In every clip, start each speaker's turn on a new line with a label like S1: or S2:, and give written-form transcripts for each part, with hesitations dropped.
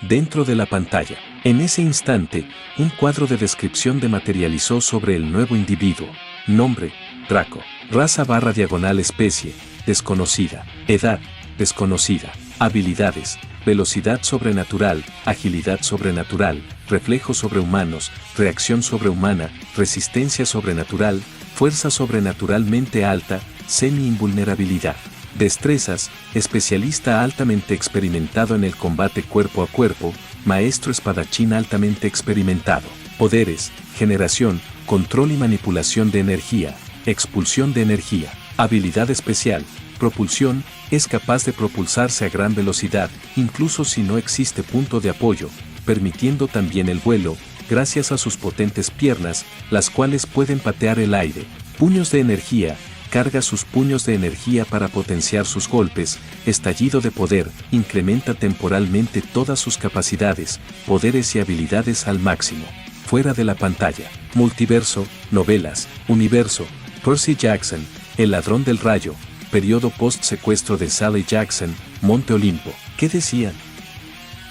S1: Dentro de la pantalla. En ese instante, un cuadro de descripción materializó sobre el nuevo individuo. Nombre, Draco. Raza /diagonal especie, desconocida. Edad, desconocida. Habilidades, velocidad sobrenatural, agilidad sobrenatural, reflejos sobrehumanos, reacción sobrehumana, resistencia sobrenatural, fuerza sobrenaturalmente alta, semi-invulnerabilidad. Destrezas, especialista altamente experimentado en el combate cuerpo a cuerpo, maestro espadachín altamente experimentado. Poderes, generación, control y manipulación de energía, expulsión de energía. Habilidad especial, propulsión, es capaz de propulsarse a gran velocidad, incluso si no existe punto de apoyo, permitiendo también el vuelo, gracias a sus potentes piernas, las cuales pueden patear el aire. Puños de energía, carga sus puños de energía para potenciar sus golpes. Estallido de poder, incrementa temporalmente todas sus capacidades, poderes y habilidades al máximo. Fuera de la pantalla. Multiverso, novelas, universo, Percy Jackson, El ladrón del rayo, periodo post-secuestro de Sally Jackson, Monte Olimpo. ¿Qué decían?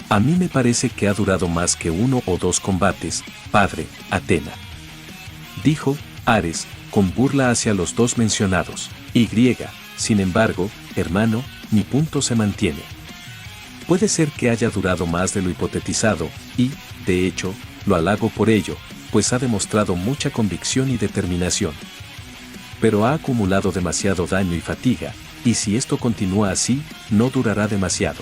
S1: A mí me parece que ha durado más que 1 o 2 combates, padre, Atena. Dijo Ares, con burla hacia los dos mencionados. Y, sin embargo, hermano, mi punto se mantiene. Puede ser que haya durado más de lo hipotetizado, y, de hecho, lo halago por ello, pues ha demostrado mucha convicción y determinación. Pero ha acumulado demasiado daño y fatiga, y si esto continúa así, no durará demasiado.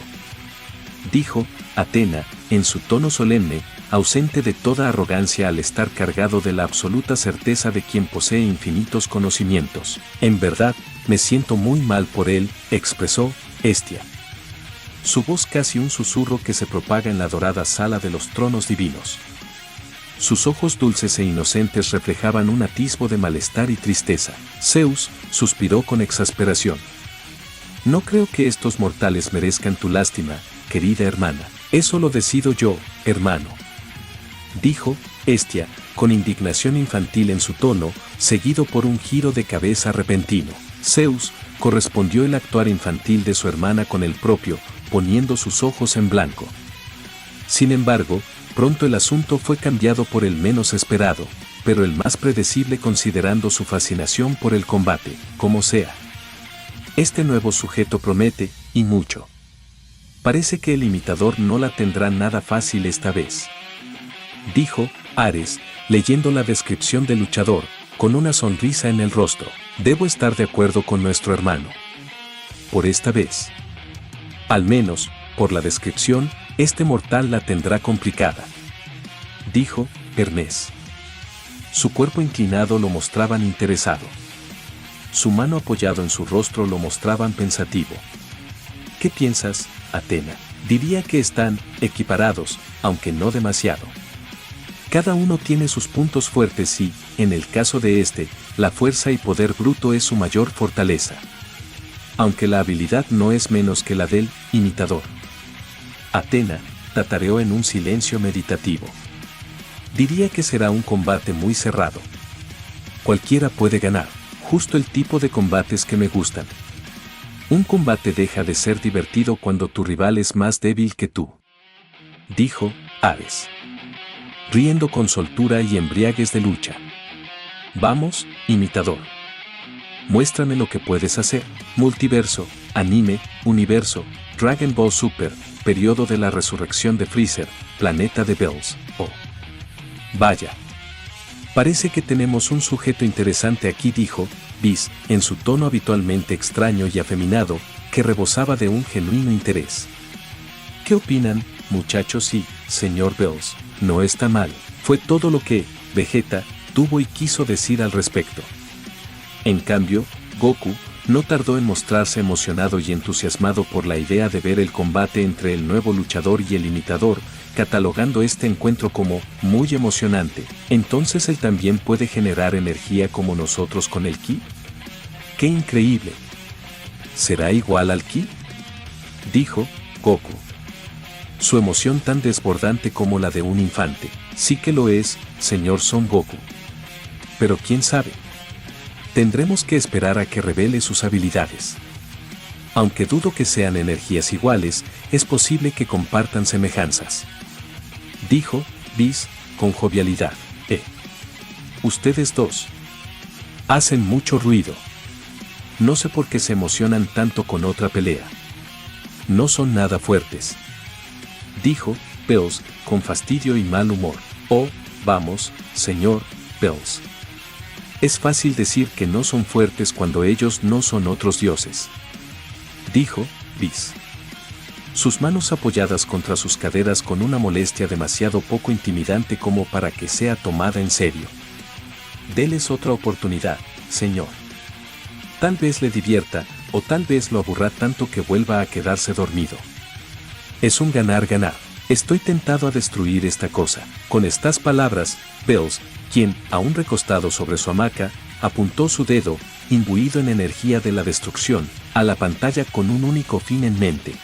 S1: Dijo Atena, en su tono solemne, ausente de toda arrogancia al estar cargado de la absoluta certeza de quien posee infinitos conocimientos. En verdad, me siento muy mal por él, expresó Hestia. Su voz casi un susurro que se propaga en la dorada sala de los tronos divinos. Sus ojos dulces e inocentes reflejaban un atisbo de malestar y tristeza. Zeus suspiró con exasperación. No creo que estos mortales merezcan tu lástima, querida hermana. Eso lo decido yo, hermano. Dijo Hestia, con indignación infantil en su tono, seguido por un giro de cabeza repentino. Zeus correspondió el actuar infantil de su hermana con el propio, poniendo sus ojos en blanco. Sin embargo, pronto el asunto fue cambiado por el menos esperado, pero el más predecible considerando su fascinación por el combate, como sea. Este nuevo sujeto promete, y mucho. Parece que el imitador no la tendrá nada fácil esta vez. Dijo Ares, leyendo la descripción del luchador, con una sonrisa en el rostro. Debo estar de acuerdo con nuestro hermano. Por esta vez. Al menos, por la descripción, este mortal la tendrá complicada. Dijo Hermes. Su cuerpo inclinado lo mostraban interesado. Su mano apoyado en su rostro lo mostraban pensativo. ¿Qué piensas, Atena? Diría que están equiparados, aunque no demasiado. Cada uno tiene sus puntos fuertes y, en el caso de este, la fuerza y poder bruto es su mayor fortaleza. Aunque la habilidad no es menos que la del imitador. Atena tatareó en un silencio meditativo. Diría que será un combate muy cerrado. Cualquiera puede ganar, justo el tipo de combates que me gustan. Un combate deja de ser divertido cuando tu rival es más débil que tú. Dijo Ares, riendo con soltura y embriaguez de lucha. Vamos, imitador. Muéstrame lo que puedes hacer. Multiverso, anime, universo, Dragon Ball Super, periodo de la resurrección de Freezer, planeta de Bells. Oh. Vaya. Parece que tenemos un sujeto interesante aquí, dijo Whis, en su tono habitualmente extraño y afeminado, que rebosaba de un genuino interés. ¿Qué opinan, muchachos? Sí, señor Bells, no está mal. Fue todo lo que Vegeta tuvo y quiso decir al respecto. En cambio, Goku no tardó en mostrarse emocionado y entusiasmado por la idea de ver el combate entre el nuevo luchador y el imitador, catalogando este encuentro como muy emocionante. Entonces él también puede generar energía como nosotros con el ki. ¡Qué increíble! ¿Será igual al ki?, dijo Goku. Su emoción tan desbordante como la de un infante. Sí que lo es, señor Son Goku. Pero quién sabe. Tendremos que esperar a que revele sus habilidades. Aunque dudo que sean energías iguales, es posible que compartan semejanzas. Dijo Whis con jovialidad. Ustedes dos hacen mucho ruido. No sé por qué se emocionan tanto con otra pelea. No son nada fuertes. Dijo Bells con fastidio y mal humor. Oh, vamos, señor Bells. Es fácil decir que no son fuertes cuando ellos no son otros dioses. Dijo Whis. Sus manos apoyadas contra sus caderas con una molestia demasiado poco intimidante como para que sea tomada en serio. Deles otra oportunidad, señor. Tal vez le divierta, o tal vez lo aburra tanto que vuelva a quedarse dormido. Es un ganar-ganar. Estoy tentado a destruir esta cosa. Con estas palabras, Bells, quien, aún recostado sobre su hamaca, apuntó su dedo, imbuido en energía de la destrucción, a la pantalla con un único fin en mente: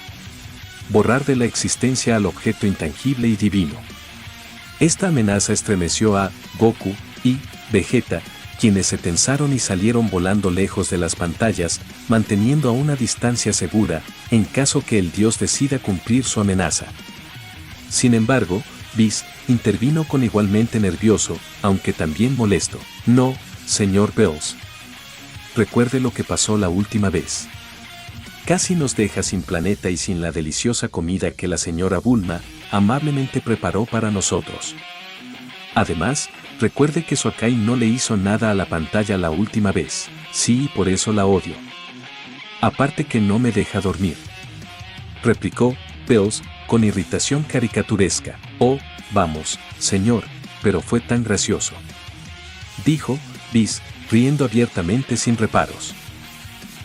S1: borrar de la existencia al objeto intangible y divino. Esta amenaza estremeció a Goku y Vegeta, quienes se tensaron y salieron volando lejos de las pantallas, manteniendo a una distancia segura, en caso que el dios decida cumplir su amenaza. Sin embargo, Whis intervino con igualmente nervioso, aunque también molesto. No, señor Bells. Recuerde lo que pasó la última vez. Casi nos deja sin planeta y sin la deliciosa comida que la señora Bulma amablemente preparó para nosotros. Además, recuerde que su Akai no le hizo nada a la pantalla la última vez. Sí, y por eso la odio. Aparte que no me deja dormir. Replicó Bells con irritación caricaturesca. Oh, vamos, señor, pero fue tan gracioso. Dijo Whis, riendo abiertamente sin reparos.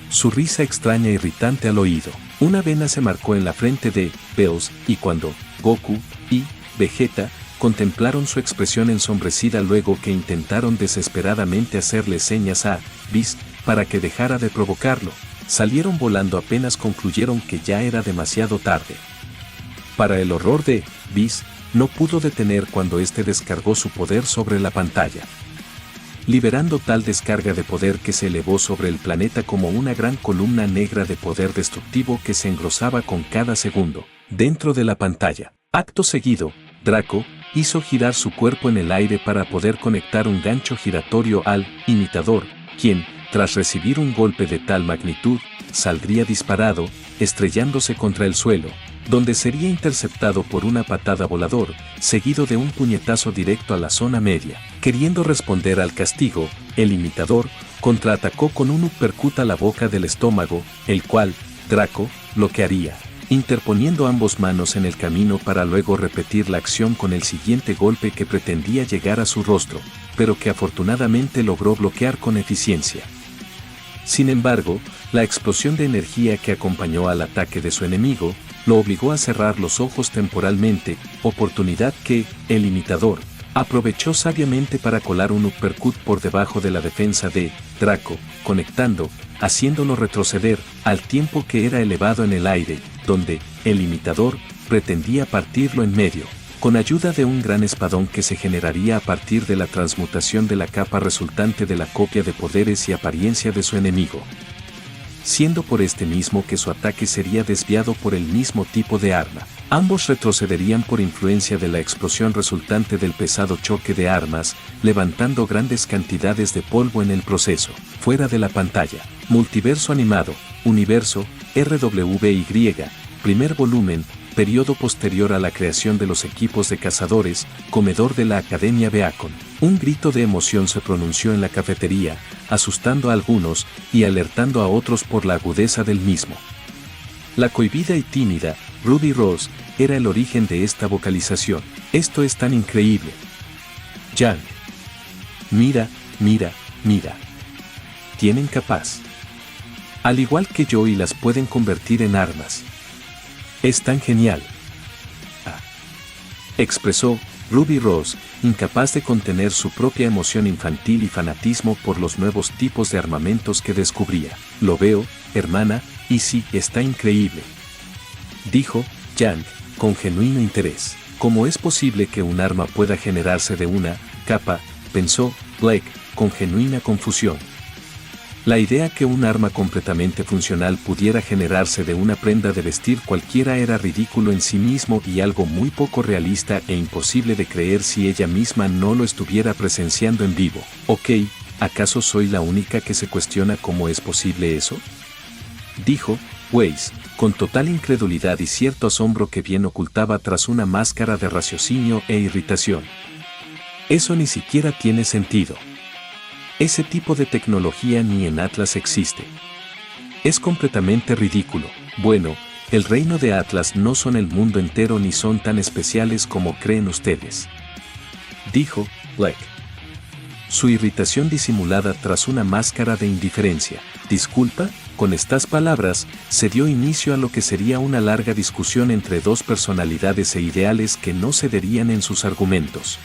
S1: Su risa extraña e irritante al oído. Una vena se marcó en la frente de Bells, y cuando Goku y Vegeta contemplaron su expresión ensombrecida luego que intentaron desesperadamente hacerle señas a Whis para que dejara de provocarlo, salieron volando apenas concluyeron que ya era demasiado tarde. Para el horror de Whis, no pudo detener cuando éste descargó su poder sobre la pantalla, liberando tal descarga de poder que se elevó sobre el planeta como una gran columna negra de poder destructivo que se engrosaba con cada segundo dentro de la pantalla. Acto seguido, Draco hizo girar su cuerpo en el aire para poder conectar un gancho giratorio al imitador, quien, tras recibir un golpe de tal magnitud, saldría disparado, estrellándose contra el suelo, donde sería interceptado por una patada volador, seguido de un puñetazo directo a la zona media. Queriendo responder al castigo, el imitador contraatacó con un uppercut a la boca del estómago, el cual Draco bloquearía, interponiendo ambos manos en el camino para luego repetir la acción con el siguiente golpe que pretendía llegar a su rostro, pero que afortunadamente logró bloquear con eficiencia. Sin embargo, la explosión de energía que acompañó al ataque de su enemigo, lo obligó a cerrar los ojos temporalmente, oportunidad que, el imitador, aprovechó sabiamente para colar un uppercut por debajo de la defensa de Draco, conectando, haciéndolo retroceder, al tiempo que era elevado en el aire, donde el imitador pretendía partirlo en medio, con ayuda de un gran espadón que se generaría a partir de la transmutación de la capa resultante de la copia de poderes y apariencia de su enemigo. Siendo por este mismo que su ataque sería desviado por el mismo tipo de arma. Ambos retrocederían por influencia de la explosión resultante del pesado choque de armas, levantando grandes cantidades de polvo en el proceso. Fuera de la pantalla. Multiverso animado, Universo, RWY, primer volumen, periodo posterior a la creación de los equipos de cazadores, comedor de la Academia Beacon. Un grito de emoción se pronunció en la cafetería, asustando a algunos y alertando a otros por la agudeza del mismo. La cohibida y tímida Ruby Rose era el origen de esta vocalización. Esto es tan increíble. Yang. Mira, mira, mira. Tienen capaz. Al igual que yo y las pueden convertir en armas. Es tan genial. Expresó Ruby Rose, incapaz de contener su propia emoción infantil y fanatismo por los nuevos tipos de armamentos que descubría. Lo veo, hermana, y sí, está increíble. Dijo Yang, con genuino interés. ¿Cómo es posible que un arma pueda generarse de una capa? Pensó Blake, con genuina confusión. La idea que un arma completamente funcional pudiera generarse de una prenda de vestir cualquiera era ridículo en sí mismo y algo muy poco realista e imposible de creer si ella misma no lo estuviera presenciando en vivo. Ok, ¿acaso soy la única que se cuestiona cómo es posible eso? Dijo Weiss, con total incredulidad y cierto asombro que bien ocultaba tras una máscara de raciocinio e irritación. Eso ni siquiera tiene sentido. Ese tipo de tecnología ni en Atlas existe. Es completamente ridículo. Bueno, el reino de Atlas no son el mundo entero ni son tan especiales como creen ustedes. Dijo Black. Su irritación disimulada tras una máscara de indiferencia. Disculpa, con estas palabras, se dio inicio a lo que sería una larga discusión entre dos personalidades e ideales que no cederían en sus argumentos.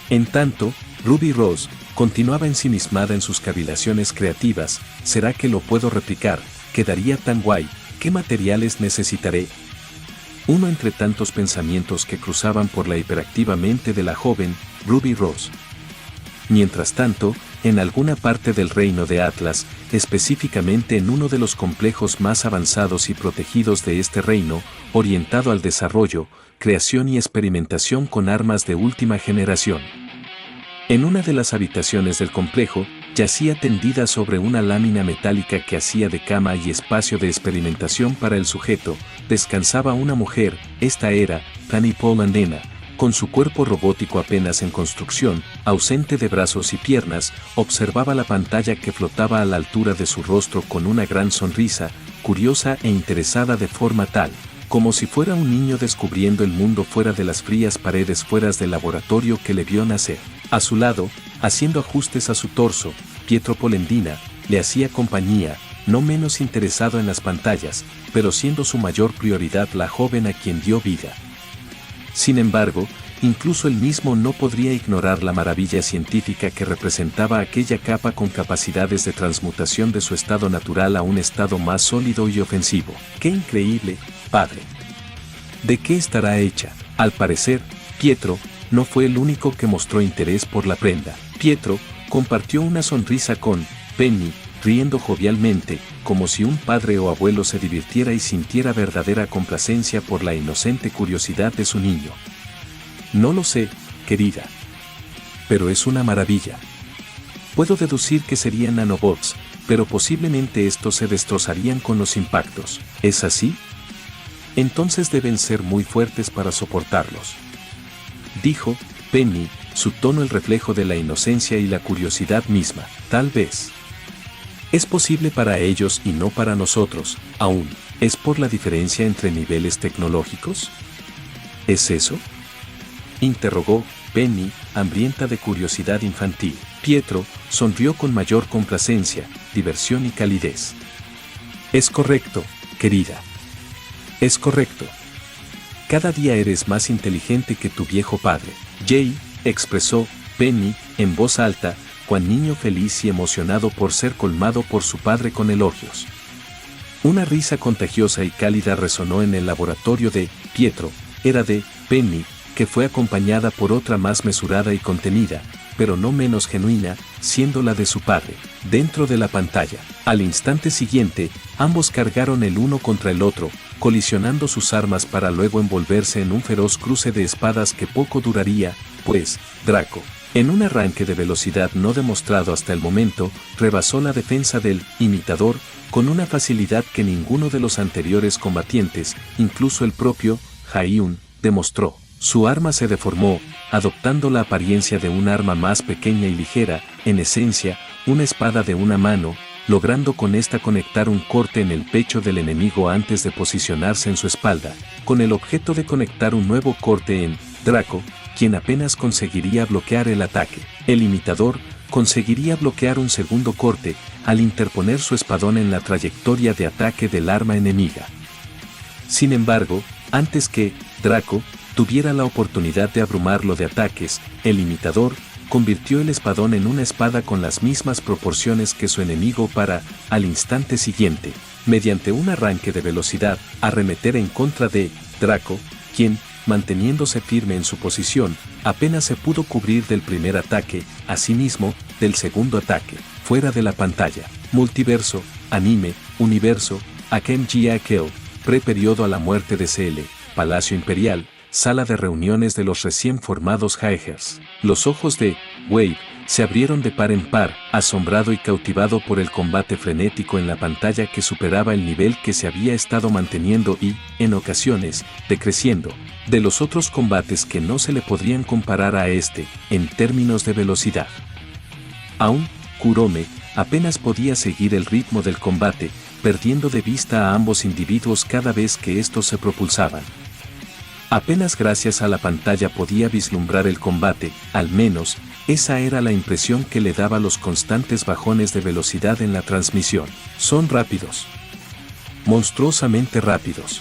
S1: En tanto, Ruby Rose continuaba ensimismada en sus cavilaciones creativas. ¿Será que lo puedo replicar? ¿Quedaría tan guay? ¿Qué materiales necesitaré? Uno entre tantos pensamientos que cruzaban por la hiperactiva mente de la joven Ruby Rose. Mientras tanto, en alguna parte del reino de Atlas, específicamente en uno de los complejos más avanzados y protegidos de este reino, orientado al desarrollo, creación y experimentación con armas de última generación. En una de las habitaciones del complejo, yacía tendida sobre una lámina metálica que hacía de cama y espacio de experimentación para el sujeto, descansaba una mujer. Esta era Fanny Polandena, con su cuerpo robótico apenas en construcción, ausente de brazos y piernas, observaba la pantalla que flotaba a la altura de su rostro con una gran sonrisa, curiosa e interesada de forma tal, como si fuera un niño descubriendo el mundo fuera de las frías paredes fuera del laboratorio que le vio nacer. A su lado, haciendo ajustes a su torso, Pietro Polendina le hacía compañía, no menos interesado en las pantallas, pero siendo su mayor prioridad la joven a quien dio vida. Sin embargo, incluso él mismo no podría ignorar la maravilla científica que representaba aquella capa con capacidades de transmutación de su estado natural a un estado más sólido y ofensivo. ¡Qué increíble, padre! ¿De qué estará hecha? Al parecer, Pietro no fue el único que mostró interés por la prenda. Pietro compartió una sonrisa con Penny, riendo jovialmente, como si un padre o abuelo se divirtiera y sintiera verdadera complacencia por la inocente curiosidad de su niño. No lo sé, querida. Pero es una maravilla. Puedo deducir que serían nanobots, pero posiblemente estos se destrozarían con los impactos. ¿Es así? Entonces deben ser muy fuertes para soportarlos. Dijo Penny, su tono el reflejo de la inocencia y la curiosidad misma. Tal vez. Es posible para ellos y no para nosotros, aún. ¿Es por la diferencia entre niveles tecnológicos? ¿Es eso?, interrogó Penny, hambrienta de curiosidad infantil. Pietro sonrió con mayor complacencia, diversión y calidez. Es correcto, querida. Es correcto. Cada día eres más inteligente que tu viejo padre. Jay, expresó Penny, en voz alta, cual niño feliz y emocionado por ser colmado por su padre con elogios. Una risa contagiosa y cálida resonó en el laboratorio de Pietro. Era de Penny, que fue acompañada por otra más mesurada y contenida, pero no menos genuina, siendo la de su padre, dentro de la pantalla. Al instante siguiente, ambos cargaron el uno contra el otro, colisionando sus armas para luego envolverse en un feroz cruce de espadas que poco duraría, pues, Draco, en un arranque de velocidad no demostrado hasta el momento, rebasó la defensa del imitador con una facilidad que ninguno de los anteriores combatientes, incluso el propio Jaehyun, demostró. Su arma se deformó, adoptando la apariencia de un arma más pequeña y ligera, en esencia, una espada de una mano, logrando con esta conectar un corte en el pecho del enemigo antes de posicionarse en su espalda, con el objeto de conectar un nuevo corte en Draco, quien apenas conseguiría bloquear el ataque. El imitador conseguiría bloquear un segundo corte, al interponer su espadón en la trayectoria de ataque del arma enemiga. Sin embargo, antes que Draco tuviera la oportunidad de abrumarlo de ataques, el imitador convirtió el espadón en una espada con las mismas proporciones que su enemigo para, al instante siguiente, mediante un arranque de velocidad, arremeter en contra de Draco, quien, manteniéndose firme en su posición, apenas se pudo cubrir del primer ataque, asimismo, del segundo ataque, fuera de la pantalla. Multiverso, anime, universo, Akem G.A.K.L., pre-periodo a la muerte de CL, Palacio Imperial, sala de reuniones de los recién formados Jaegers. Los ojos de Wade se abrieron de par en par, asombrado y cautivado por el combate frenético en la pantalla que superaba el nivel que se había estado manteniendo y, en ocasiones, decreciendo, de los otros combates que no se le podrían comparar a este, en términos de velocidad. Aún, Kurome apenas podía seguir el ritmo del combate, perdiendo de vista a ambos individuos cada vez que estos se propulsaban. Apenas gracias a la pantalla podía vislumbrar el combate, al menos, esa era la impresión que le daba los constantes bajones de velocidad en la transmisión. Son rápidos. Monstruosamente rápidos.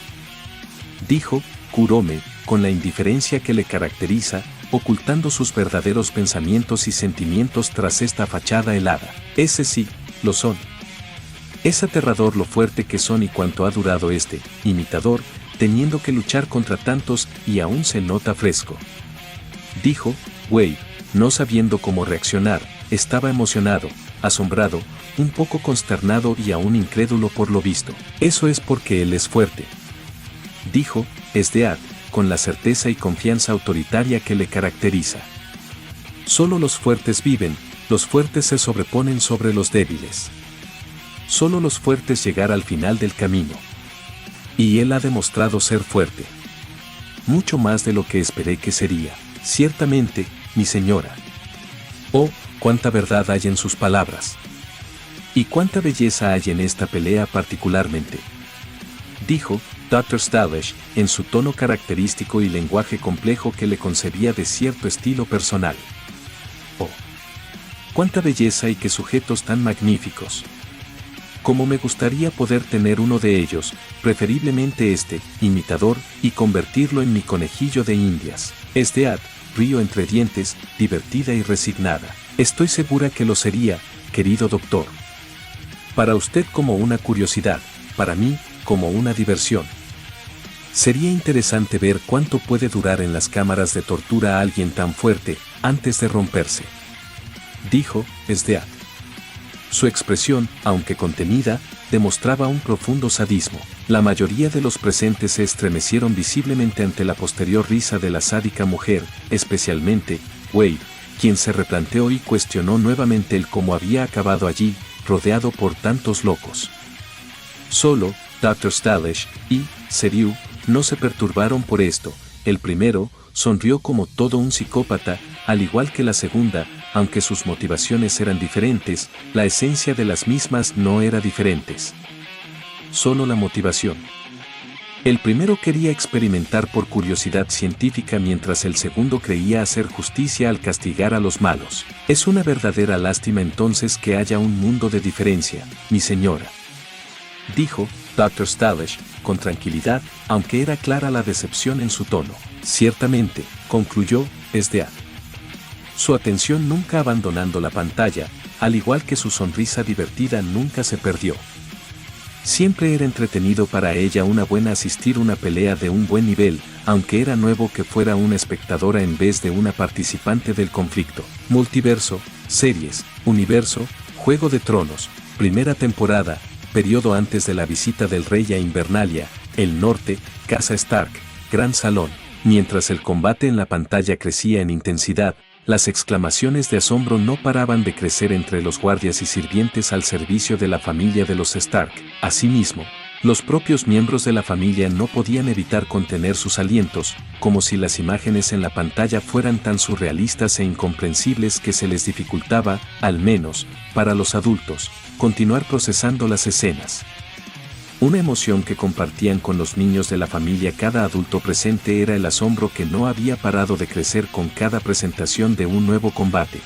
S1: Dijo Kurome, con la indiferencia que le caracteriza, ocultando sus verdaderos pensamientos y sentimientos tras esta fachada helada. Ese sí, lo son. Es aterrador lo fuerte que son y cuánto ha durado este imitador, teniendo que luchar contra tantos y aún se nota fresco. Dijo Wade, no sabiendo cómo reaccionar, estaba emocionado, asombrado, un poco consternado y aún incrédulo por lo visto. Eso es porque él es fuerte. Dijo Esdead, con la certeza y confianza autoritaria que le caracteriza. Solo los fuertes viven, los fuertes se sobreponen sobre los débiles. Solo los fuertes llegar al final del camino. Y él ha demostrado ser fuerte. Mucho más de lo que esperé que sería. Ciertamente, mi señora. Oh, cuánta verdad hay en sus palabras. Y cuánta belleza hay en esta pelea particularmente. Dijo Dr. Stalish, en su tono característico y lenguaje complejo que le concebía de cierto estilo personal. Oh, cuánta belleza y qué sujetos tan magníficos. Como me gustaría poder tener uno de ellos, preferiblemente este, imitador, y convertirlo en mi conejillo de indias. Esdead, río entre dientes, divertida y resignada. Estoy segura que lo sería, querido doctor. Para usted como una curiosidad, para mí, como una diversión. Sería interesante ver cuánto puede durar en las cámaras de tortura a alguien tan fuerte, antes de romperse. Dijo Esdead. Su expresión, aunque contenida, demostraba un profundo sadismo. La mayoría de los presentes se estremecieron visiblemente ante la posterior risa de la sádica mujer, especialmente Wade, quien se replanteó y cuestionó nuevamente el cómo había acabado allí, rodeado por tantos locos. Solo Dr. Stalish y Seriu no se perturbaron por esto. El primero sonrió como todo un psicópata, al igual que la segunda, aunque sus motivaciones eran diferentes, la esencia de las mismas no era diferentes. Solo la motivación. El primero quería experimentar por curiosidad científica mientras el segundo creía hacer justicia al castigar a los malos. Es una verdadera lástima entonces que haya un mundo de diferencia, mi señora. Dijo Dr. Stalish, con tranquilidad, aunque era clara la decepción en su tono. Ciertamente, concluyó Esdead. Su atención nunca abandonando la pantalla, al igual que su sonrisa divertida nunca se perdió. Siempre era entretenido para ella una buena asistir una pelea de un buen nivel, aunque era nuevo que fuera una espectadora en vez de una participante del conflicto. Multiverso, series, universo, Juego de Tronos, primera temporada, periodo antes de la visita del rey a Invernalia, el norte, Casa Stark, gran salón. Mientras el combate en la pantalla crecía en intensidad, las exclamaciones de asombro no paraban de crecer entre los guardias y sirvientes al servicio de la familia de los Stark. Asimismo, los propios miembros de la familia no podían evitar contener sus alientos, como si las imágenes en la pantalla fueran tan surrealistas e incomprensibles que se les dificultaba, al menos, para los adultos, continuar procesando las escenas. Una emoción que compartían con los niños de la familia cada adulto presente era el asombro que no había parado de crecer con cada presentación de un nuevo combate.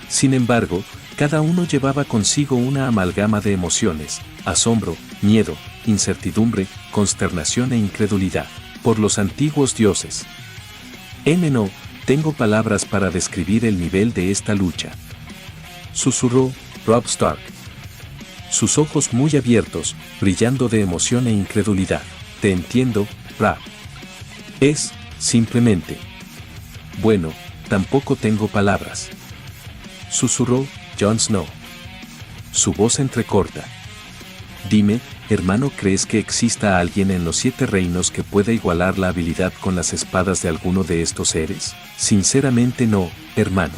S1: Sin embargo, cada uno llevaba consigo una amalgama de emociones, asombro, miedo, incertidumbre, consternación e incredulidad, por los antiguos dioses. No tengo palabras para describir el nivel de esta lucha. Susurró Robb Stark. Sus ojos muy abiertos, brillando de emoción e incredulidad. Te entiendo, Robb. Es, simplemente. Bueno, tampoco tengo palabras. Susurró Jon Snow. su voz entrecorta. Dime, hermano, ¿crees que exista alguien en los 7 reinos que pueda igualar la habilidad con las espadas de alguno de estos seres? Sinceramente no, hermano.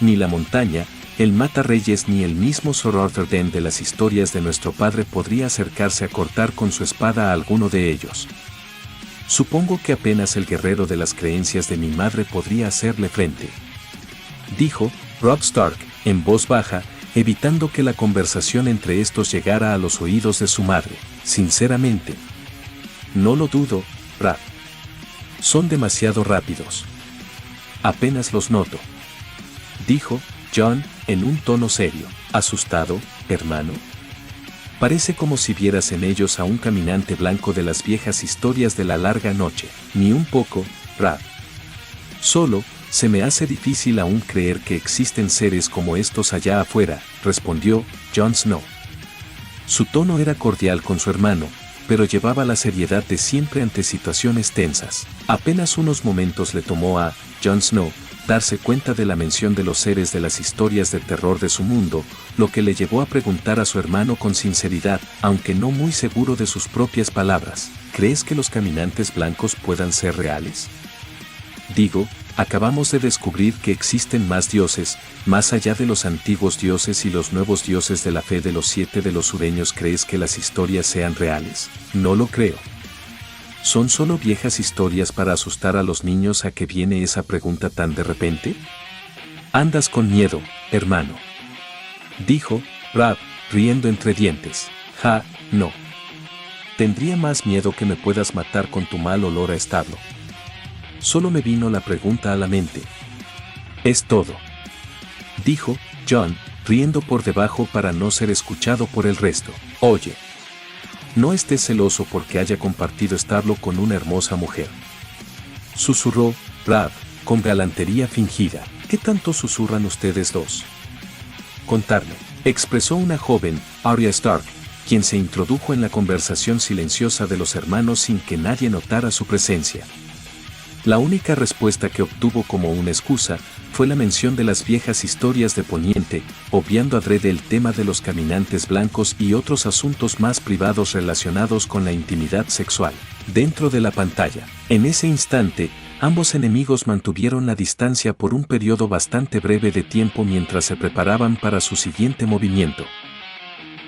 S1: Ni la montaña, el Matarreyes ni el mismo Sir Arthur Dent de las historias de nuestro padre podría acercarse a cortar con su espada a alguno de ellos. Supongo que apenas el guerrero de las creencias de mi madre podría hacerle frente. Dijo Robb Stark, en voz baja, evitando que la conversación entre estos llegara a los oídos de su madre. Sinceramente. No lo dudo, Brad. Son demasiado rápidos. Apenas los noto. Dijo Jon, en un tono serio. ¿Asustado, hermano? Parece como si vieras en ellos a un caminante blanco de las viejas historias de la larga noche. Ni un poco, Brad. Solo, se me hace difícil aún creer que existen seres como estos allá afuera, respondió Jon Snow. Su tono era cordial con su hermano, pero llevaba la seriedad de siempre ante situaciones tensas. Apenas unos momentos le tomó a Jon Snow darse cuenta de la mención de los seres de las historias de terror de su mundo, lo que le llevó a preguntar a su hermano con sinceridad, aunque no muy seguro de sus propias palabras: ¿crees que los caminantes blancos puedan ser reales? Digo, acabamos de descubrir que existen más dioses, más allá de los antiguos dioses y los nuevos dioses de la fe de los 7 de los sureños. ¿Crees que las historias sean reales? No lo creo. ¿Son solo viejas historias para asustar a los niños? ¿A qué viene esa pregunta tan de repente? Andas con miedo, hermano. Dijo Brad, riendo entre dientes. Ja, no. Tendría más miedo que me puedas matar con tu mal olor a establo. Solo me vino la pregunta a la mente. Es todo. Dijo Jon, riendo por debajo para no ser escuchado por el resto. Oye. No estés celoso porque haya compartido establo con una hermosa mujer. Susurró Brad, con galantería fingida. ¿Qué tanto susurran ustedes dos? Contarme, expresó una joven, Arya Stark, quien se introdujo en la conversación silenciosa de los hermanos sin que nadie notara su presencia. La única respuesta que obtuvo como una excusa fue la mención de las viejas historias de Poniente, obviando adrede el tema de los caminantes blancos y otros asuntos más privados relacionados con la intimidad sexual. Dentro de la pantalla, en ese instante, ambos enemigos mantuvieron la distancia por un periodo bastante breve de tiempo mientras se preparaban para su siguiente movimiento.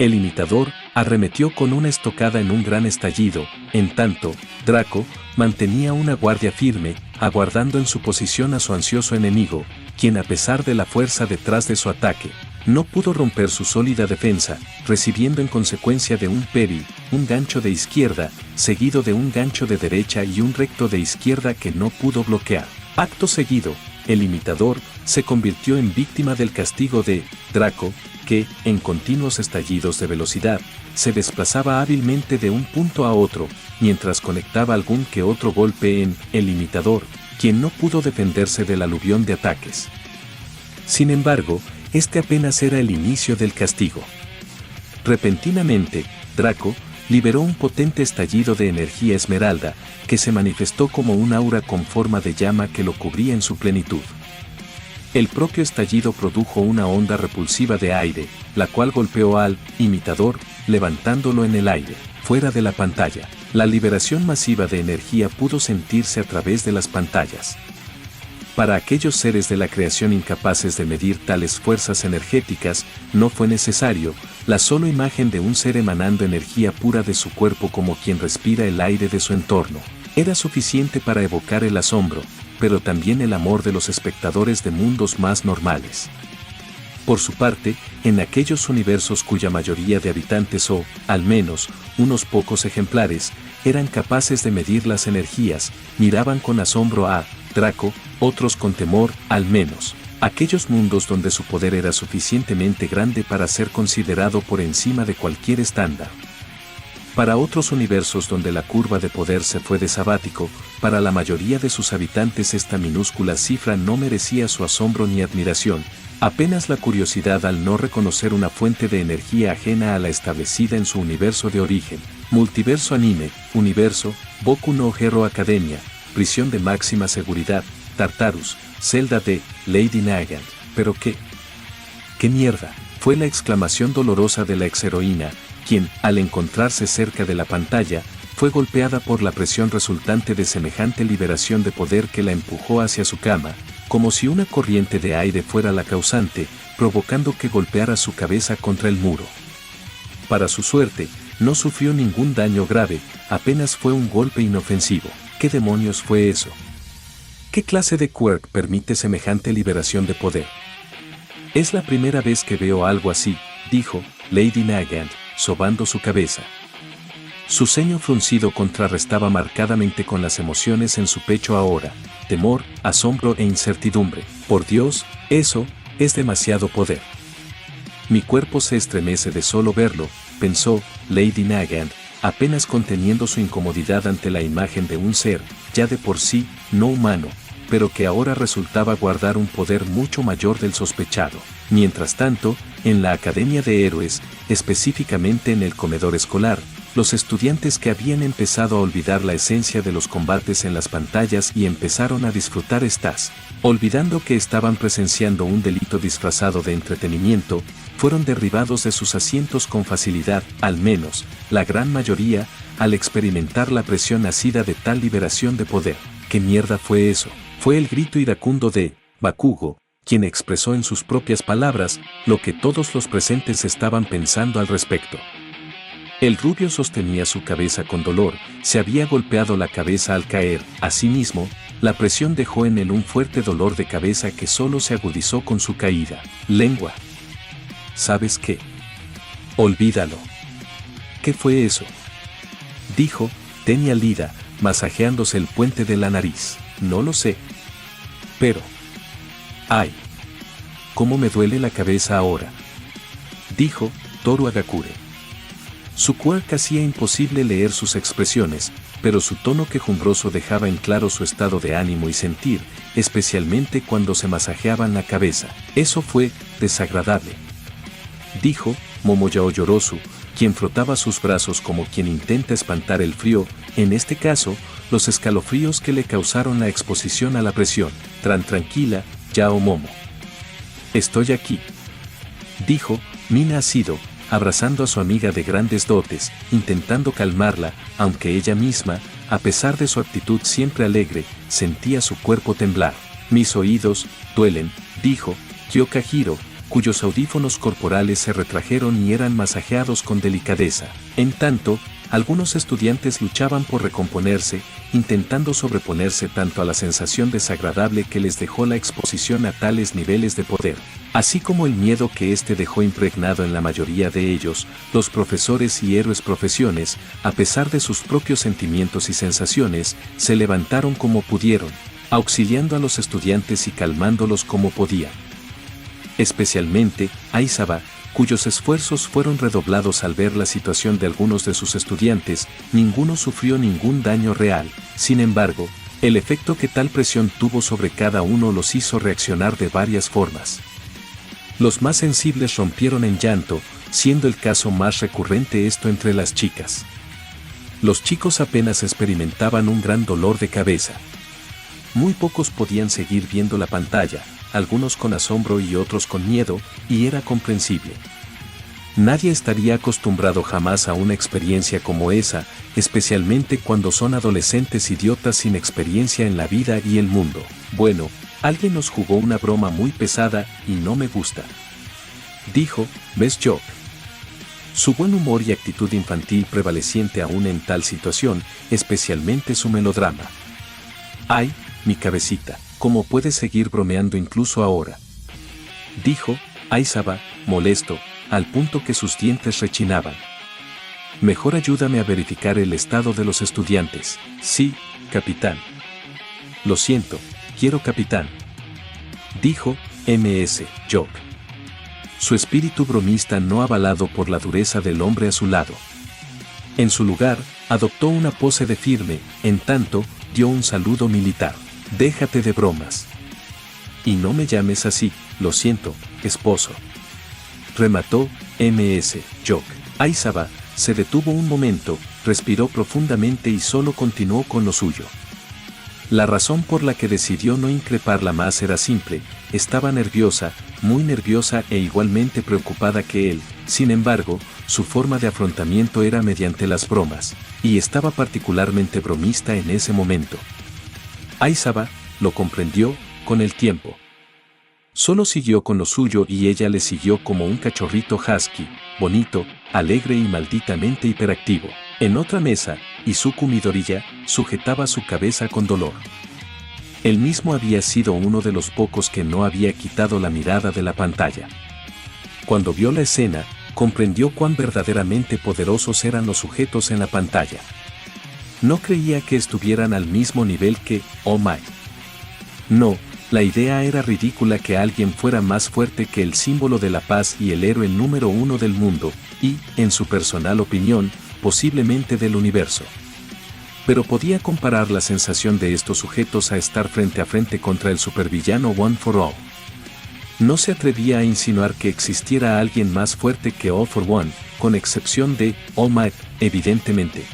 S1: El imitador arremetió con una estocada en un gran estallido, en tanto, Draco mantenía una guardia firme, aguardando en su posición a su ansioso enemigo, quien a pesar de la fuerza detrás de su ataque, no pudo romper su sólida defensa, recibiendo en consecuencia de un parry, un gancho de izquierda, seguido de un gancho de derecha y un recto de izquierda que no pudo bloquear. Acto seguido, el imitador se convirtió en víctima del castigo de Draco, que, en continuos estallidos de velocidad, se desplazaba hábilmente de un punto a otro, mientras conectaba algún que otro golpe en el imitador, quien no pudo defenderse del aluvión de ataques. Sin embargo, este apenas era el inicio del castigo. Repentinamente, Draco liberó un potente estallido de energía esmeralda, que se manifestó como un aura con forma de llama que lo cubría en su plenitud. El propio estallido produjo una onda repulsiva de aire, la cual golpeó al imitador, levantándolo en el aire, fuera de la pantalla. La liberación masiva de energía pudo sentirse a través de las pantallas. Para aquellos seres de la creación incapaces de medir tales fuerzas energéticas, no fue necesario, la sola imagen de un ser emanando energía pura de su cuerpo como quien respira el aire de su entorno. Era suficiente para evocar el asombro, pero también el amor de los espectadores de mundos más normales. Por su parte, en aquellos universos cuya mayoría de habitantes o, al menos, unos pocos ejemplares, eran capaces de medir las energías, miraban con asombro a Draco, otros con temor, al menos. Aquellos mundos donde su poder era suficientemente grande para ser considerado por encima de cualquier estándar. Para otros universos donde la curva de poder se fue de sabático, para la mayoría de sus habitantes esta minúscula cifra no merecía su asombro ni admiración, apenas la curiosidad al no reconocer una fuente de energía ajena a la establecida en su universo de origen. Multiverso Anime, Universo, Boku no Hero Academia, Prisión de máxima seguridad, Tartarus, celda de Lady Nagant. ¿Pero qué? ¿Qué mierda? Fue fue la exclamación dolorosa de la exheroína, quien, al encontrarse cerca de la pantalla, fue golpeada por la presión resultante de semejante liberación de poder que la empujó hacia su cama, como si una corriente de aire fuera la causante, provocando que golpeara su cabeza contra el muro. Para su suerte, no sufrió ningún daño grave, apenas fue un golpe inofensivo. ¿Qué demonios fue eso? ¿Qué clase de quirk permite semejante liberación de poder? Es la primera vez que veo algo así, dijo Lady Nagant, sobando su cabeza. Su ceño fruncido contrarrestaba marcadamente con las emociones en su pecho ahora, temor, asombro e incertidumbre. Por Dios, eso es demasiado poder. Mi cuerpo se estremece de solo verlo, pensó Lady Nagant, apenas conteniendo su incomodidad ante la imagen de un ser, ya de por sí, no humano, pero que ahora resultaba guardar un poder mucho mayor del sospechado. Mientras tanto, en la Academia de Héroes, específicamente en el comedor escolar, los estudiantes que habían empezado a olvidar la esencia de los combates en las pantallas y empezaron a disfrutar estas, olvidando que estaban presenciando un delito disfrazado de entretenimiento, fueron derribados de sus asientos con facilidad, al menos, la gran mayoría, al experimentar la presión nacida de tal liberación de poder. ¿Qué mierda fue eso? Fue el grito iracundo de Bakugo, quien expresó en sus propias palabras lo que todos los presentes estaban pensando al respecto. El rubio sostenía su cabeza con dolor, se había golpeado la cabeza al caer. Asimismo, la presión dejó en él un fuerte dolor de cabeza que solo se agudizó con su caída. Lengua. ¿Sabes qué? Olvídalo. ¿Qué fue eso? Dijo Tenia Lida, masajeándose el puente de la nariz. No lo sé. Pero... ¡ay! ¿Cómo me duele la cabeza ahora? Dijo Toru Agakure. Su quirk hacía imposible leer sus expresiones, pero su tono quejumbroso dejaba en claro su estado de ánimo y sentir, especialmente cuando se masajeaban la cabeza. Eso fue desagradable. Dijo Momoyao Yorosu, quien frotaba sus brazos como quien intenta espantar el frío, en este caso, los escalofríos que le causaron la exposición a la presión. Tranquila, Yao Momo. Estoy aquí. Dijo Mina Asido, abrazando a su amiga de grandes dotes, intentando calmarla, aunque ella misma, a pesar de su actitud siempre alegre, sentía su cuerpo temblar. Mis oídos duelen, dijo Kyokahiro, cuyos audífonos corporales se retrajeron y eran masajeados con delicadeza. En tanto, algunos estudiantes luchaban por recomponerse, intentando sobreponerse tanto a la sensación desagradable que les dejó la exposición a tales niveles de poder, así como el miedo que éste dejó impregnado en la mayoría de ellos. Los profesores y héroes profesiones, a pesar de sus propios sentimientos y sensaciones, se levantaron como pudieron, auxiliando a los estudiantes y calmándolos como podían. Especialmente Aizawa, cuyos esfuerzos fueron redoblados al ver la situación de algunos de sus estudiantes. Ninguno sufrió ningún daño real. Sin embargo, el efecto que tal presión tuvo sobre cada uno los hizo reaccionar de varias formas. Los más sensibles rompieron en llanto, siendo el caso más recurrente esto entre las chicas. Los chicos apenas experimentaban un gran dolor de cabeza. Muy pocos podían seguir viendo la pantalla, algunos con asombro y otros con miedo, y era comprensible. Nadie estaría acostumbrado jamás a una experiencia como esa, especialmente cuando son adolescentes idiotas sin experiencia en la vida y el mundo. Bueno, alguien nos jugó una broma muy pesada y no me gusta. Dijo Best Joke. Su buen humor y actitud infantil prevaleciente aún en tal situación, especialmente su melodrama. ¡Ay, mi cabecita! ¿Cómo puedes seguir bromeando incluso ahora? Dijo Aizawa, molesto, al punto que sus dientes rechinaban. Mejor ayúdame a verificar el estado de los estudiantes. Sí, capitán. Lo siento, quiero capitán. Dijo MS Joke. Su espíritu bromista no avalado por la dureza del hombre a su lado. En su lugar, adoptó una pose de firme, en tanto, dio un saludo militar. Déjate de bromas. Y no me llames así, lo siento, esposo. Remató MS Joke. Aizawa se detuvo un momento, respiró profundamente y solo continuó con lo suyo. La razón por la que decidió no increparla más era simple: estaba nerviosa, muy nerviosa e igualmente preocupada que él. Sin embargo, su forma de afrontamiento era mediante las bromas, y estaba particularmente bromista en ese momento. Aisaba lo comprendió con el tiempo. Solo siguió con lo suyo y ella le siguió como un cachorrito husky, bonito, alegre y malditamente hiperactivo. En otra mesa, Izuku Midoriya sujetaba su cabeza con dolor. Él mismo había sido uno de los pocos que no había quitado la mirada de la pantalla. Cuando vio la escena, comprendió cuán verdaderamente poderosos eran los sujetos en la pantalla. No creía que estuvieran al mismo nivel que All Might. No, la idea era ridícula que alguien fuera más fuerte que el símbolo de la paz y el héroe número uno del mundo, y, en su personal opinión, posiblemente del universo. Pero podía comparar la sensación de estos sujetos a estar frente a frente contra el supervillano One for All. No se atrevía a insinuar que existiera alguien más fuerte que All for One, con excepción de All Might, evidentemente.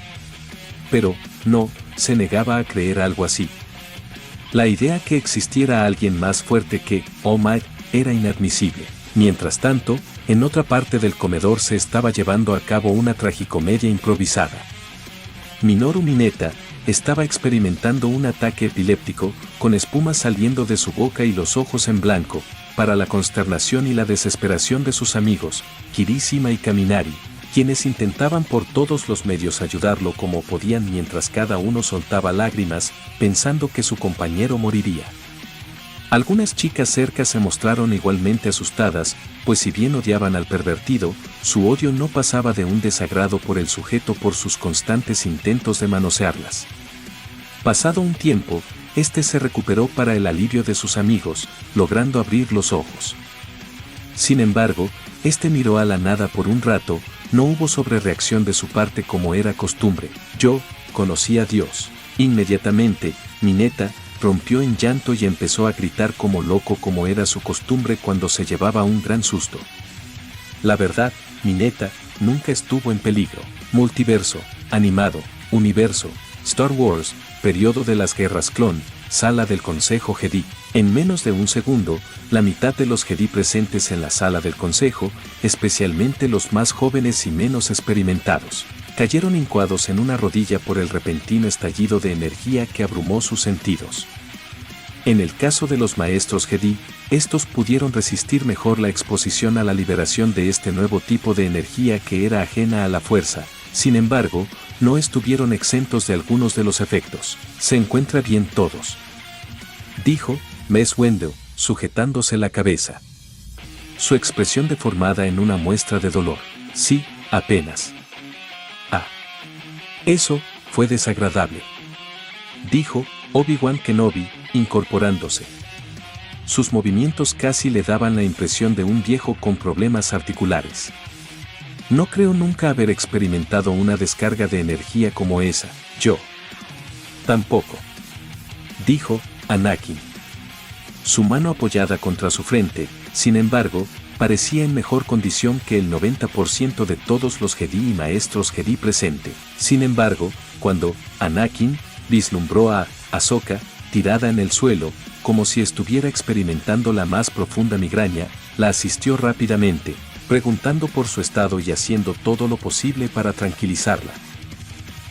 S1: Pero, no, se negaba a creer algo así. La idea que existiera alguien más fuerte que All Might era inadmisible. Mientras tanto, en otra parte del comedor se estaba llevando a cabo una tragicomedia improvisada. Minoru Mineta estaba experimentando un ataque epiléptico, con espuma saliendo de su boca y los ojos en blanco, para la consternación y la desesperación de sus amigos, Kirishima y Kaminari, quienes intentaban por todos los medios ayudarlo como podían mientras cada uno soltaba lágrimas, pensando que su compañero moriría. Algunas chicas cerca se mostraron igualmente asustadas, pues si bien odiaban al pervertido, su odio no pasaba de un desagrado por el sujeto por sus constantes intentos de manosearlas. Pasado un tiempo, este se recuperó para el alivio de sus amigos, logrando abrir los ojos. Sin embargo, este miró a la nada por un rato, no hubo sobrereacción de su parte como era costumbre. Yo conocí a Dios. Inmediatamente, Mineta rompió en llanto y empezó a gritar como loco como era su costumbre cuando se llevaba un gran susto. La verdad, Mineta nunca estuvo en peligro. Multiverso, animado, universo, Star Wars, periodo de las guerras clon, sala del Consejo Jedi. En menos de un segundo, la mitad de los Jedi presentes en la sala del Consejo, especialmente los más jóvenes y menos experimentados, cayeron hincados en una rodilla por el repentino estallido de energía que abrumó sus sentidos. En el caso de los maestros Jedi, estos pudieron resistir mejor la exposición a la liberación de este nuevo tipo de energía que era ajena a la fuerza. Sin embargo, no estuvieron exentos de algunos de los efectos. «Se encuentra bien todos», dijo Mess Windu, sujetándose la cabeza. Su expresión deformada en una muestra de dolor. «Sí, apenas». «Ah. Eso fue desagradable», dijo Obi-Wan Kenobi, incorporándose. Sus movimientos casi le daban la impresión de un viejo con problemas articulares. «No creo nunca haber experimentado una descarga de energía como esa». «Yo tampoco», dijo Anakin. Su mano apoyada contra su frente, sin embargo, parecía en mejor condición que el 90% de todos los Jedi y maestros Jedi presente. Sin embargo, cuando Anakin vislumbró a Ahsoka, tirada en el suelo, como si estuviera experimentando la más profunda migraña, la asistió rápidamente, preguntando por su estado y haciendo todo lo posible para tranquilizarla.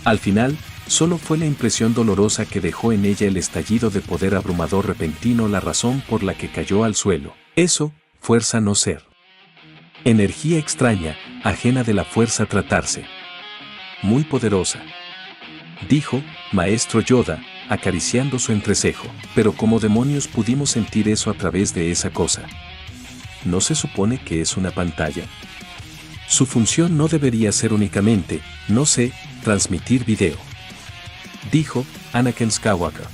S1: Al final, solo fue la impresión dolorosa que dejó en ella el estallido de poder abrumador repentino la razón por la que cayó al suelo. Eso, fuerza no ser. Energía extraña, ajena de la fuerza tratarse. Muy poderosa, dijo Maestro Yoda, acariciando su entrecejo. Pero ¿cómo demonios pudimos sentir eso a través de esa cosa? ¿No se supone que es una pantalla? Su función no debería ser únicamente, no sé, transmitir video, dijo Anakin Skywalker.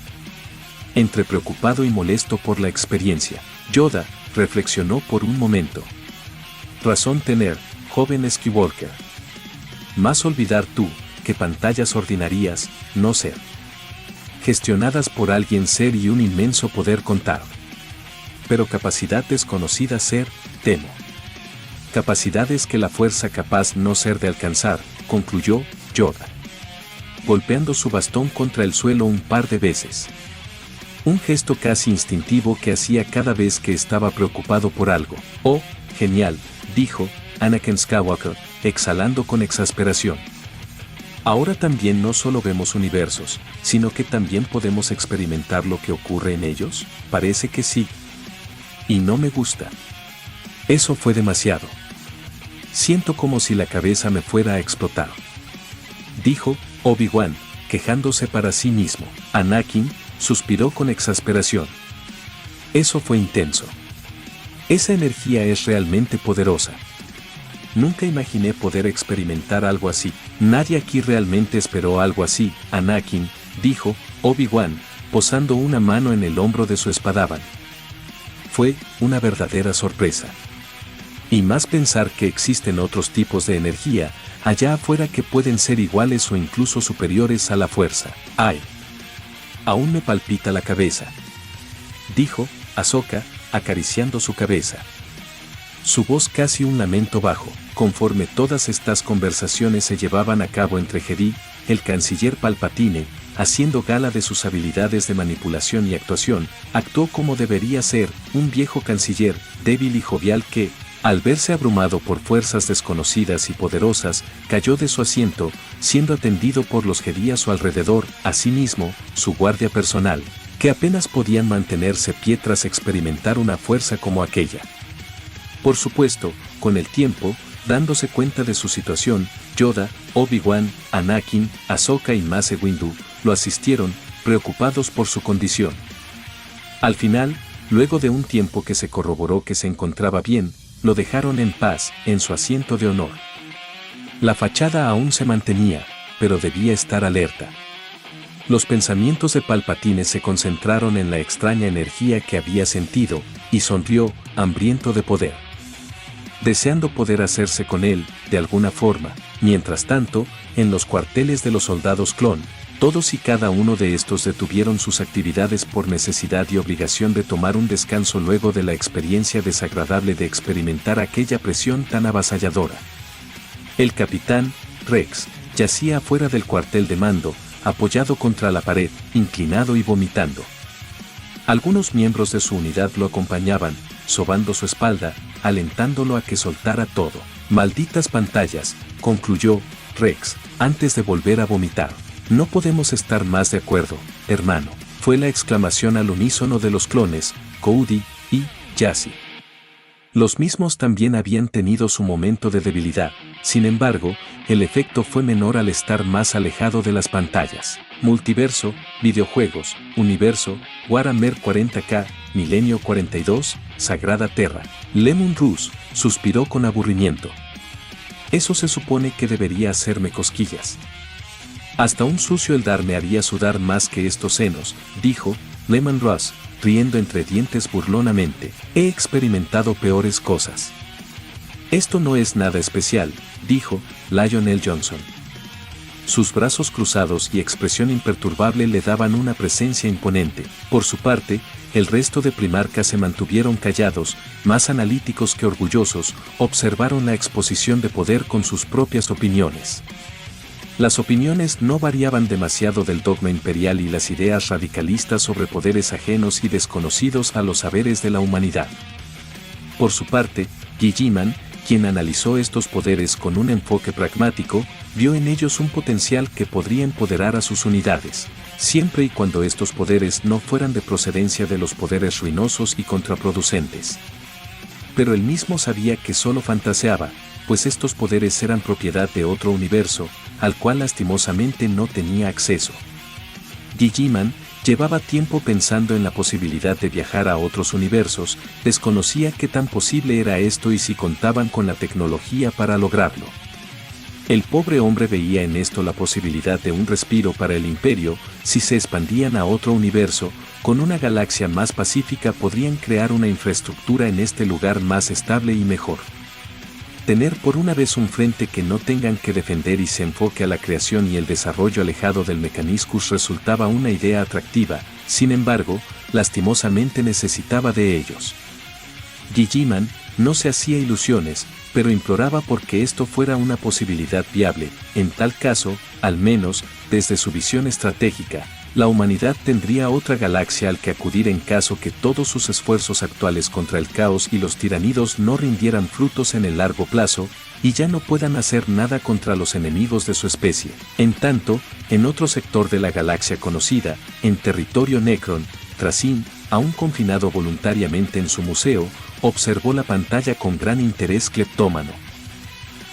S1: Entre preocupado y molesto por la experiencia, Yoda reflexionó por un momento. Razón tener, joven Skywalker. Más olvidar tú, que pantallas ordinarias, no ser. Gestionadas por alguien ser y un inmenso poder contar. Pero capacidad desconocida ser, temo. Capacidades que la fuerza capaz no ser de alcanzar, concluyó Yoda, golpeando su bastón contra el suelo un par de veces. Un gesto casi instintivo que hacía cada vez que estaba preocupado por algo. «Oh, genial», dijo Anakin Skywalker, exhalando con exasperación. Ahora también no solo vemos universos, sino que también podemos experimentar lo que ocurre en ellos. Parece que sí. Y no me gusta. Eso fue demasiado. Siento como si la cabeza me fuera a explotar. Dijo Obi-Wan, quejándose para sí mismo. Anakin suspiró con exasperación. Eso fue intenso. Esa energía es realmente poderosa. Nunca imaginé poder experimentar algo así. Nadie aquí realmente esperó algo así, Anakin, dijo Obi-Wan, posando una mano en el hombro de su espadawan. Fue una verdadera sorpresa. Y más pensar que existen otros tipos de energía allá afuera que pueden ser iguales o incluso superiores a la fuerza. ¡Ay! Aún me palpita la cabeza, dijo Ahsoka, acariciando su cabeza. Su voz casi un lamento bajo. Conforme todas estas conversaciones se llevaban a cabo entre Jedi, el canciller Palpatine, haciendo gala de sus habilidades de manipulación y actuación, actuó como debería ser, un viejo canciller, débil y jovial que, al verse abrumado por fuerzas desconocidas y poderosas, cayó de su asiento, siendo atendido por los Jedi a su alrededor, asimismo, su guardia personal, que apenas podían mantenerse pie tras experimentar una fuerza como aquella. Por supuesto, con el tiempo, dándose cuenta de su situación, Yoda, Obi-Wan, Anakin, Ahsoka y Mace Windu, lo asistieron, preocupados por su condición. Al final, luego de un tiempo que se corroboró que se encontraba bien, lo dejaron en paz, en su asiento de honor. La fachada aún se mantenía, pero debía estar alerta. Los pensamientos de Palpatine se concentraron en la extraña energía que había sentido, y sonrió, hambriento de poder. Deseando poder hacerse con él, de alguna forma. Mientras tanto, en los cuarteles de los soldados clon, todos y cada uno de estos detuvieron sus actividades por necesidad y obligación de tomar un descanso luego de la experiencia desagradable de experimentar aquella presión tan avasalladora. El capitán, Rex, yacía afuera del cuartel de mando, apoyado contra la pared, inclinado y vomitando. Algunos miembros de su unidad lo acompañaban, sobando su espalda, alentándolo a que soltara todo. «Malditas pantallas», concluyó Rex, antes de volver a vomitar. «No podemos estar más de acuerdo, hermano», fue la exclamación al unísono de los clones, Cody y Jazzy. Los mismos también habían tenido su momento de debilidad, sin embargo, el efecto fue menor al estar más alejado de las pantallas. Multiverso, videojuegos, universo, Warhammer 40K, Milenio 42, Sagrada Terra. Lemon Rus suspiró con aburrimiento. Eso se supone que debería hacerme cosquillas. Hasta un sucio Eldar me haría sudar más que estos senos, dijo Lemon Rus, riendo entre dientes burlonamente. He experimentado peores cosas. Esto no es nada especial, dijo Lionel Johnson. Sus brazos cruzados y expresión imperturbable le daban una presencia imponente. Por su parte, el resto de primarcas se mantuvieron callados, más analíticos que orgullosos, observaron la exposición de poder con sus propias opiniones. Las opiniones no variaban demasiado del dogma imperial y las ideas radicalistas sobre poderes ajenos y desconocidos a los saberes de la humanidad. Por su parte, Guilliman, quien analizó estos poderes con un enfoque pragmático, vio en ellos un potencial que podría empoderar a sus unidades, siempre y cuando estos poderes no fueran de procedencia de los poderes ruinosos y contraproducentes. Pero él mismo sabía que solo fantaseaba, pues estos poderes eran propiedad de otro universo, al cual lastimosamente no tenía acceso. Guilliman llevaba tiempo pensando en la posibilidad de viajar a otros universos, desconocía qué tan posible era esto y si contaban con la tecnología para lograrlo. El pobre hombre veía en esto la posibilidad de un respiro para el imperio, si se expandían a otro universo, con una galaxia más pacífica podrían crear una infraestructura en este lugar más estable y mejor. Tener por una vez un frente que no tengan que defender y se enfoque a la creación y el desarrollo alejado del Mechanicus resultaba una idea atractiva, sin embargo, lastimosamente necesitaba de ellos. Guilliman no se hacía ilusiones, pero imploraba porque esto fuera una posibilidad viable, en tal caso, al menos, desde su visión estratégica, la humanidad tendría otra galaxia al que acudir en caso que todos sus esfuerzos actuales contra el caos y los tiranidos no rindieran frutos en el largo plazo, y ya no puedan hacer nada contra los enemigos de su especie. En tanto, en otro sector de la galaxia conocida, en territorio Necron, Thracyn, aún confinado voluntariamente en su museo, observó la pantalla con gran interés cleptómano.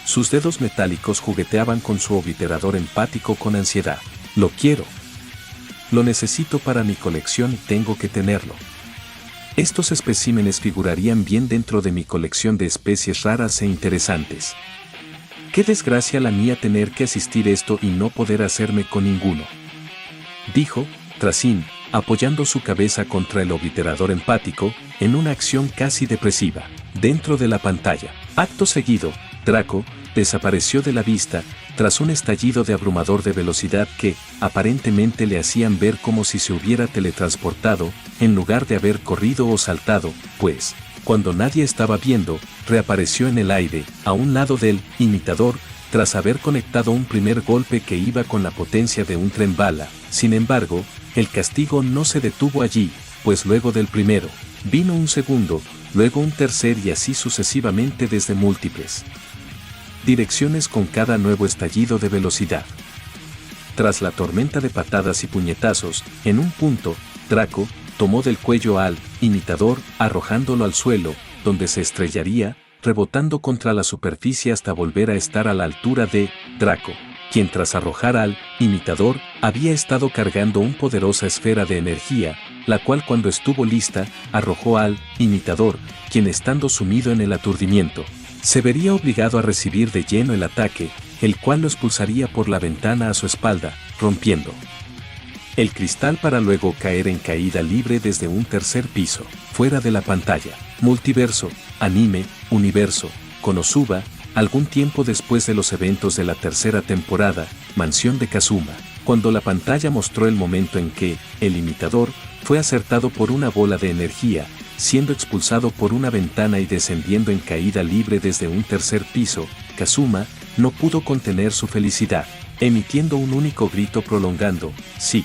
S1: Sus dedos metálicos jugueteaban con su obliterador empático con ansiedad. Lo quiero. Lo necesito para mi colección y tengo que tenerlo. Estos especímenes figurarían bien dentro de mi colección de especies raras e interesantes. Qué desgracia la mía tener que asistir esto y no poder hacerme con ninguno, dijo Thracyn, apoyando su cabeza contra el obliterador empático, en una acción casi depresiva. Dentro de la pantalla, acto seguido, Draco desapareció de la vista, tras un estallido de abrumador de velocidad que, aparentemente le hacían ver como si se hubiera teletransportado, en lugar de haber corrido o saltado, pues, cuando nadie estaba viendo, reapareció en el aire, a un lado del imitador, tras haber conectado un primer golpe que iba con la potencia de un tren bala. Sin embargo, el castigo no se detuvo allí, pues luego del primero, vino un segundo, luego un tercer y así sucesivamente desde múltiples direcciones con cada nuevo estallido de velocidad. Tras la tormenta de patadas y puñetazos, en un punto, Draco tomó del cuello al imitador, arrojándolo al suelo, donde se estrellaría, rebotando contra la superficie hasta volver a estar a la altura de Draco, quien tras arrojar al imitador, había estado cargando una poderosa esfera de energía, la cual cuando estuvo lista, arrojó al imitador, quien estando sumido en el aturdimiento, se vería obligado a recibir de lleno el ataque, el cual lo expulsaría por la ventana a su espalda, rompiendo el cristal para luego caer en caída libre desde un tercer piso, fuera de la pantalla. Multiverso, anime, universo, Konosuba, algún tiempo después de los eventos de la tercera temporada, Mansión de Kazuma, cuando la pantalla mostró el momento en que, el imitador, fue acertado por una bola de energía, siendo expulsado por una ventana y descendiendo en caída libre desde un tercer piso, Kazuma no pudo contener su felicidad, emitiendo un único grito prolongando, sí.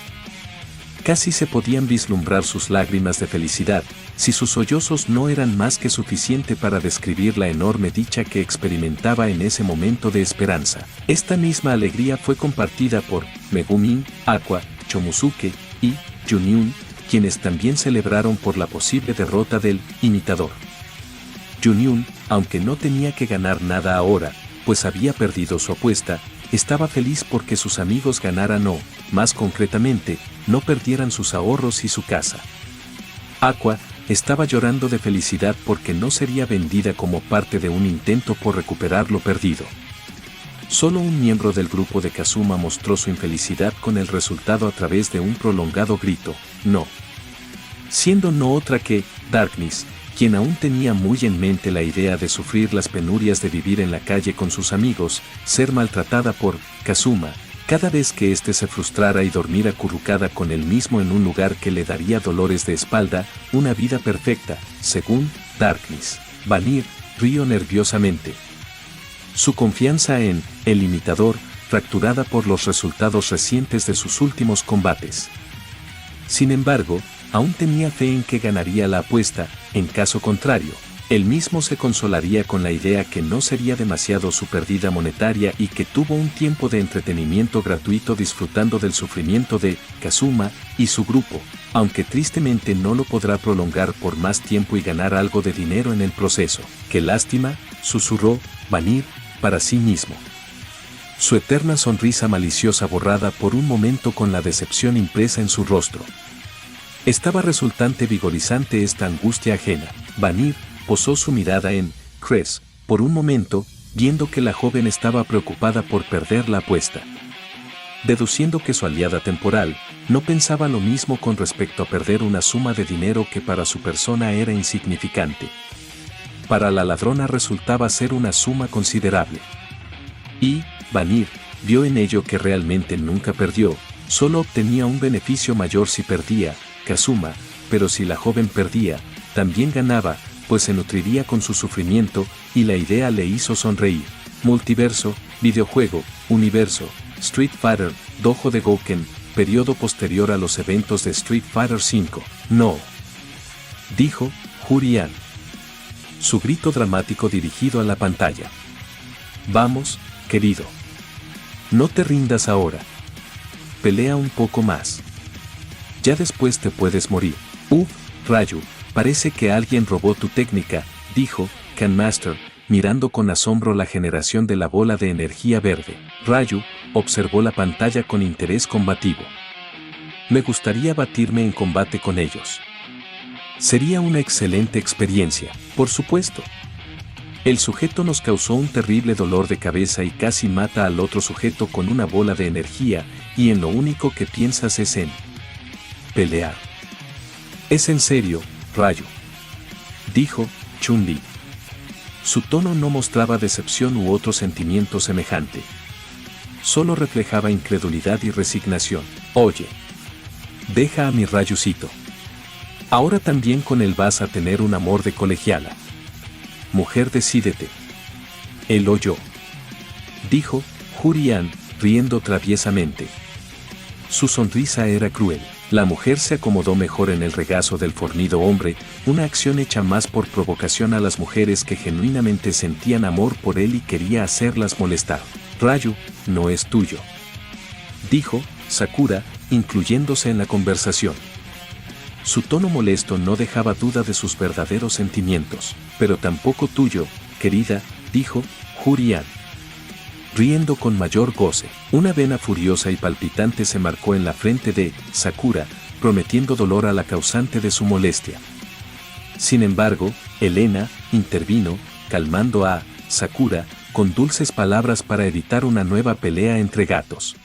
S1: Casi se podían vislumbrar sus lágrimas de felicidad, si sus sollozos no eran más que suficiente para describir la enorme dicha que experimentaba en ese momento de esperanza. Esta misma alegría fue compartida por Megumin, Aqua, Chomusuke y Junyun, quienes también celebraron por la posible derrota del imitador. Junyun, aunque no tenía que ganar nada ahora, pues había perdido su apuesta, estaba feliz porque sus amigos ganaran o, más concretamente, no perdieran sus ahorros y su casa. Aqua estaba llorando de felicidad porque no sería vendida como parte de un intento por recuperar lo perdido. Solo un miembro del grupo de Kazuma mostró su infelicidad con el resultado a través de un prolongado grito, no. Siendo no otra que Darkness, quien aún tenía muy en mente la idea de sufrir las penurias de vivir en la calle con sus amigos, ser maltratada por Kazuma, cada vez que éste se frustrara y dormir acurrucada con él mismo en un lugar que le daría dolores de espalda, una vida perfecta, según Darkness. Vanir rió nerviosamente. Su confianza en el imitador, fracturada por los resultados recientes de sus últimos combates. Sin embargo, aún tenía fe en que ganaría la apuesta, en caso contrario, él mismo se consolaría con la idea que no sería demasiado su pérdida monetaria y que tuvo un tiempo de entretenimiento gratuito disfrutando del sufrimiento de Kazuma y su grupo, aunque tristemente no lo podrá prolongar por más tiempo y ganar algo de dinero en el proceso. ¡Qué lástima!, susurró Vanir para sí mismo. Su eterna sonrisa maliciosa borrada por un momento con la decepción impresa en su rostro. Estaba resultante vigorizante esta angustia ajena. Vanir posó su mirada en Cress por un momento, viendo que la joven estaba preocupada por perder la apuesta. Deduciendo que su aliada temporal no pensaba lo mismo con respecto a perder una suma de dinero que para su persona era insignificante. Para la ladrona resultaba ser una suma considerable. Y Vanir vio en ello que realmente nunca perdió, solo obtenía un beneficio mayor si perdía Kazuma, pero si la joven perdía, también ganaba, pues se nutriría con su sufrimiento, y la idea le hizo sonreír. Multiverso, videojuego, universo, Street Fighter, Dojo de Gouken, periodo posterior a los eventos de Street Fighter V. No, dijo Jurian. Su grito dramático dirigido a la pantalla. Vamos, querido. No te rindas ahora. Pelea un poco más. Ya después te puedes morir. Ryu, parece que alguien robó tu técnica, dijo Ken Master, mirando con asombro la generación de la bola de energía verde. Ryu observó la pantalla con interés combativo. Me gustaría batirme en combate con ellos. Sería una excelente experiencia, por supuesto. El sujeto nos causó un terrible dolor de cabeza y casi mata al otro sujeto con una bola de energía, y en lo único que piensas es en pelear. Es en serio, Ryu, dijo Chun-Li. Su tono no mostraba decepción u otro sentimiento semejante. Solo reflejaba incredulidad y resignación. Oye, deja a mi Ryucito. Ahora también con él vas a tener un amor de colegiala. Mujer, decídete. Él o yo, dijo Jurian, riendo traviesamente. Su sonrisa era cruel. La mujer se acomodó mejor en el regazo del fornido hombre, una acción hecha más por provocación a las mujeres que genuinamente sentían amor por él y quería hacerlas molestar. Ryu, no es tuyo, dijo Sakura, incluyéndose en la conversación. Su tono molesto no dejaba duda de sus verdaderos sentimientos. Pero tampoco tuyo, querida, dijo Jurian, riendo con mayor goce. Una vena furiosa y palpitante se marcó en la frente de Sakura, prometiendo dolor a la causante de su molestia. Sin embargo, Elena intervino, calmando a Sakura con dulces palabras para evitar una nueva pelea entre gatos.